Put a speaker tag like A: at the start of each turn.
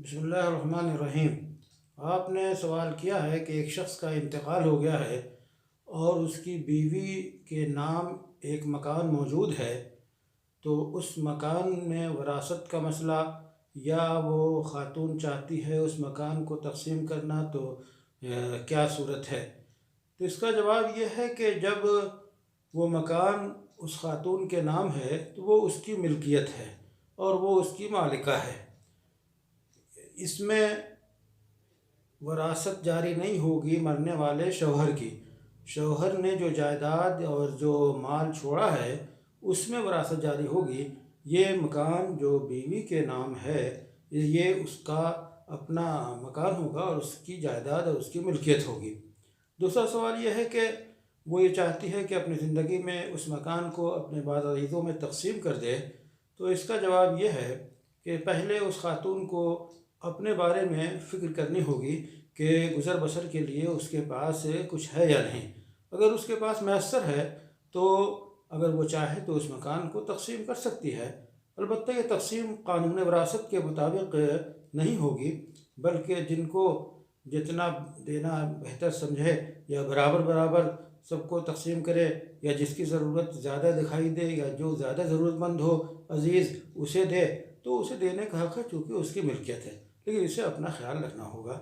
A: بسم اللہ الرحمن الرحیم۔ آپ نے سوال کیا ہے کہ ایک شخص کا انتقال ہو گیا ہے اور اس کی بیوی کے نام ایک مکان موجود ہے، تو اس مکان میں وراثت کا مسئلہ یا وہ خاتون چاہتی ہے اس مکان کو تقسیم کرنا، تو کیا صورت ہے؟ تو اس کا جواب یہ ہے کہ جب وہ مکان اس خاتون کے نام ہے تو وہ اس کی ملکیت ہے اور وہ اس کی مالکہ ہے۔ اس میں وراثت جاری نہیں ہوگی مرنے والے شوہر کی۔ شوہر نے جو جائیداد اور جو مال چھوڑا ہے اس میں وراثت جاری ہوگی۔ یہ مکان جو بیوی کے نام ہے یہ اس کا اپنا مکان ہوگا اور اس کی جائیداد اور اس کی ملکیت ہوگی۔ دوسرا سوال یہ ہے کہ وہ یہ چاہتی ہے کہ اپنی زندگی میں اس مکان کو اپنے بعض عزیزوں میں تقسیم کر دے، تو اس کا جواب یہ ہے کہ پہلے اس خاتون کو اپنے بارے میں فکر کرنی ہوگی کہ گزر بسر کے لیے اس کے پاس کچھ ہے یا نہیں۔ اگر اس کے پاس میسر ہے تو اگر وہ چاہے تو اس مکان کو تقسیم کر سکتی ہے۔ البتہ یہ تقسیم قانون وراثت کے مطابق نہیں ہوگی، بلکہ جن کو جتنا دینا بہتر سمجھے یا برابر برابر سب کو تقسیم کرے، یا جس کی ضرورت زیادہ دکھائی دے یا جو زیادہ ضرورت مند ہو عزیز اسے دے، تو اسے دینے کا حق ہے چونکہ اس کی ملکیت ہے، لیکن اسے اپنا خیال رکھنا ہوگا۔